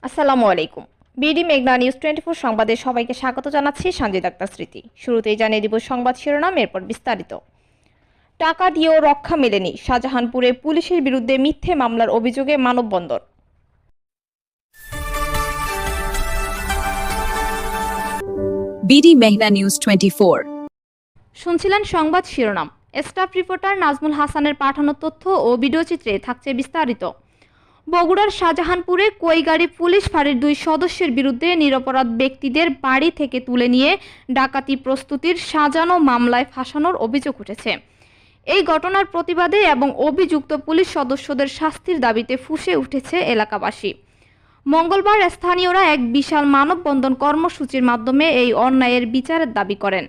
আসসালামু আলাইকুম। বিডি মেঘনা নিউজ 24 সংবাদে সবাইকে স্বাগত জানাচ্ছি সঞ্জিত আক্তার স্মৃতি। শুরুতেই জানিয়ে দিব সংবাদ শিরোনাম, এরপর বিস্তারিত। টাকা দিয়েও রক্ষা মেলেনি, শাহজাহানপুরে পুলিশের বিরুদ্ধে মিথ্যে মামলার অভিযোগে মানববন্ধন। বিডি মেঘনা নিউজ 24। শুনছিলেন সংবাদ শিরোনাম। স্টাফ রিপোর্টার নাজমুল হাসানের পাঠানো তথ্য ও ভিডিওচিত্রে থাকছে বিস্তারিত। বগুড়ার শাহজাহানপুরে কৈগাড়ি পুলিশ ফাঁড়ির 2 সদস্যের বিরুদ্ধে নিরপরাধ ব্যক্তিদের বাড়ি থেকে তুলে নিয়ে ডাকাতি প্রস্তুতির সাজানো মামলায় ফাঁসানোর অভিযোগ উঠেছে। এই ঘটনার প্রতিবাদে এবং অভিযুক্ত পুলিশ সদস্যদের শাস্তির দাবিতে ফুঁসে উঠেছে এলাকাবাসী। মঙ্গলবার স্থানীয়রা এক বিশাল মানববন্ধন কর্মসূচির মাধ্যমে এই অন্যায়ের বিচারের দাবি করেন।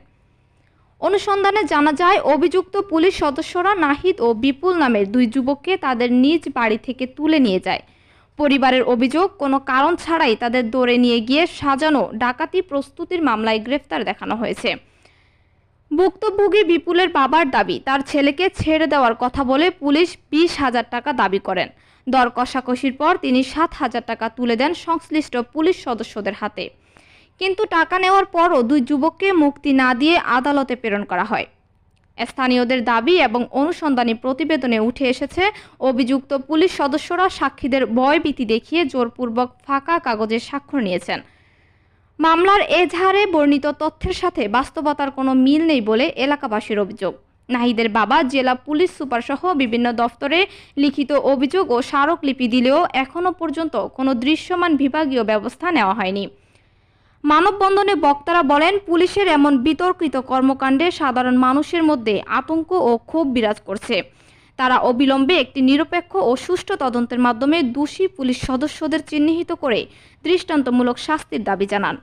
অনুসন্ধানে জানা যায়, অভিযুক্ত পুলিশ সদস্যরা নাহিদ ও বিপুল নামের 2 যুবককে তাদের নিজ বাড়ি থেকে তুলে নিয়ে যায়। পরিবারের অভিযোগ, কোনো কারণ ছাড়াই তাদের ধরে নিয়ে গিয়ে সাজানো ডাকাতি প্রস্তুতির মামলায় গ্রেফতার দেখানো হয়েছে। ভুক্তভোগী বিপুলের বাবার দাবি, তার ছেলেকে ছেড়ে দেওয়ার কথা বলে পুলিশ 20,000 টাকা দাবি করেন। দর কষাকষির পর তিনি 7,000 টাকা তুলে দেন সংশ্লিষ্ট পুলিশ সদস্যদের হাতে। কিন্তু টাকা নেওয়ার পরও 2 যুবককে মুক্তি না দিয়ে আদালতে প্রেরণ করা হয়। স্থানীয়দের দাবি এবং অনুসন্ধানী প্রতিবেদনে উঠে এসেছে, অভিযুক্ত পুলিশ সদস্যরা সাক্ষীদের ভয়ভীতি দেখিয়ে জোরপূর্বক ফাঁকা কাগজে স্বাক্ষর নিয়েছেন। মামলার এজাহারে বর্ণিত তথ্যের সাথে বাস্তবতার কোনো মিল নেই বলে এলাকাবাসীর অভিযোগ। নাহিদের বাবা জেলা পুলিশ সুপার সহ বিভিন্ন দফতরে লিখিত অভিযোগ ও স্মারকলিপি দিলেও এখনও পর্যন্ত কোনো দৃশ্যমান বিভাগীয় ব্যবস্থা নেওয়া হয়নি। মানববন্ধনে বক্তারা বলেন, পুলিশের এমন বিতর্কিত কর্মকাণ্ডে সাধারণ মানুষের মধ্যে আতঙ্ক ও ক্ষোভ বিরাজ করছে। তারা অবিলম্বে একটি নিরপেক্ষ ও সুষ্ঠু তদন্তের মাধ্যমে দোষী পুলিশ সদস্যদের চিহ্নিত করে দৃষ্টান্তমূলক শাস্তির দাবি জানান।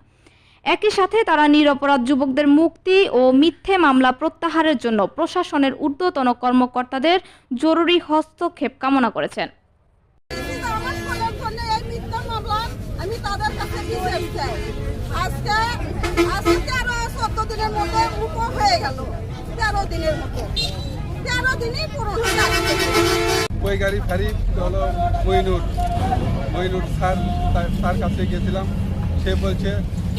একই সাথে তারা নিরপরাধ যুবকদের মুক্তি ও মিথ্যে মামলা প্রত্যাহারের জন্য প্রশাসনের ঊর্ধ্বতন কর্মকর্তাদের জরুরি হস্তক্ষেপ কামনা করেছেন। আমি তাদের কাছে বিচার চাই। আজকে 13-14 দিনের মতো উপর হয়ে গেল। 13 দিনের মতো, 13 দিনই পুরো কৈগাড়ি ফাঁড়ি হলো মইনুর স্যার কাছে গেছিলাম। সে বলছে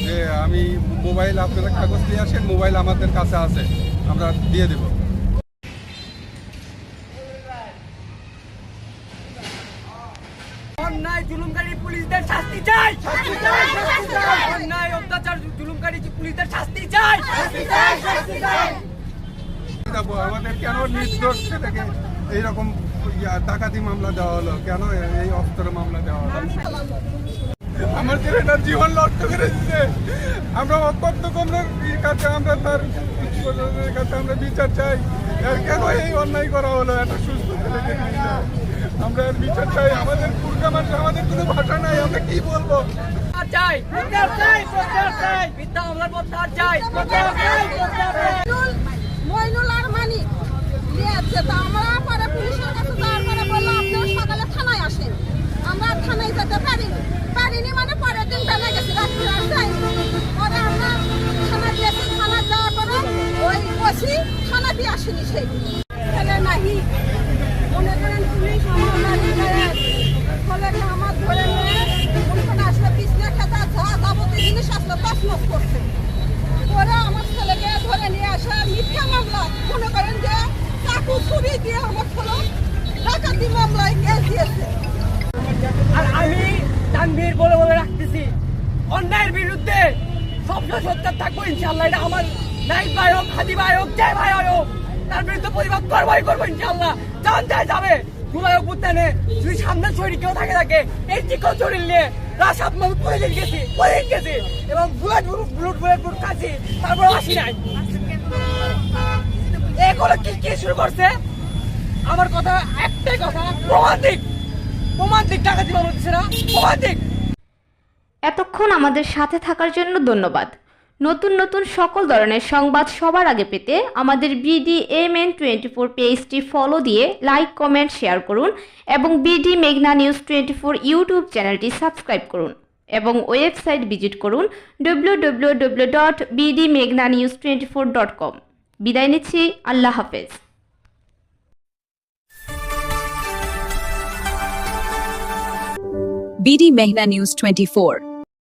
যে আমি মোবাইল, আপনারা কাগজ নিয়ে আসেন, মোবাইল আমাদের কাছে আছে, আমরা দিয়ে দেব। অন্যায় জুলুমকারী পুলিশদের শাস্তি চাই, শাস্তি চাই, শাস্তি চাই। অন্যায় অত্যাচার জুলুমকারী পুলিশদের শাস্তি চাই, শাস্তি চাই, শাস্তি চাই। আমাদের কেন নির্দোষ ছেলেকে এইরকম ডাকাতি মামলা দেওয়া হলো? কেন এই অস্ত্র মামলা দেওয়া হলো? আমার ছেলেটার জীবন নষ্ট করে দিচ্ছে। আমরা অত্যন্ত কমরের কাছে, আমরা তার কাছে আমরা বিচার চাই। কেন এই অন্যায় করা হলো? একটা সুস্থ ছেলেকে আমরা বিচার চাই। আমাদের আমাদের কোনো ভাষা নাই, আমরা কি বলবো? চাই, বিচার চাই, বিচার চাই। মিথ্যা মামলার প্রত্যাহার চাই, বিচার চাই, বিচার চাই। মইনুল আর মানিক নিয়েছে, তা আমরা পরে পুলিশের কাছে যাওয়ার পরে বললো আপনি সকালে থানায় আসেন। আমরা থানায় যেতে পারিনি মানে পরের দিন বেলা গেছি, রাত্রি আর যাইনি। পরে আমরা থানা দিয়েছি, থানা যাওয়ার পরে ওই বসি থানা দিয়ে আসেনি। সেই ছেলে নাহি মনে করেন পুলিশ আমার বাড়ি ছেলেকে আমার ধরে নিয়ে ওখানে আসলে পিছনে খেতা যাবতীয় জিনিস আসলে তছনছ করছে। পরে আমার ছেলেকে ধরে নিয়ে আসা মিথ্যা মামলা, মনে করেন যে চাকু ছুরি দিয়ে আমার ছেলে ডাকাতি মামলায় কেস দিয়েছে। আর আমি তানভীর বলে বলে রাখতেছি, অন্যায়ের বিরুদ্ধে সবসময় সোচ্চার থাকবো ইনশাল্লাহ। এটা আমার নাইক ভাই হোক, হাদি ভাই হোক, যে ভাই হোক, তার বিরুদ্ধে প্রতিবাদ করবো ইনশাল্লাহ। যান যায় যাবে জুলাই অভ্যুত্থানে যদি সামনে শরীর কেউ থাকে এই চিকন শরীর নিয়ে রাশাদ মাহমুদ পরে গেছি এবং বুলেট কাছি, তারপর আসি নাই। এগুলো কি শুরু করছে? আমার কথা একটাই কথা, প্রমাণিক টাকা দিবা হচ্ছে না, প্রমাণিক। এতক্ষণ আমাদের সাথে থাকার জন্য ধন্যবাদ। নতুন নতুন সকল ধরনের সংবাদ সবার আগে পেতে আমাদের BDMN 24 পেজটি ফলো দিয়ে লাইক, কমেন্ট, শেয়ার করুন এবং বিডি মেঘনা নিউজ 24 ইউটিউব চ্যানেলটি সাবস্ক্রাইব করুন এবং ওয়েবসাইট ভিজিট করুন www.bdmeghnanews24.com। বিদায় নিচ্ছি, আল্লাহ হাফেজ। BD Mehna News 24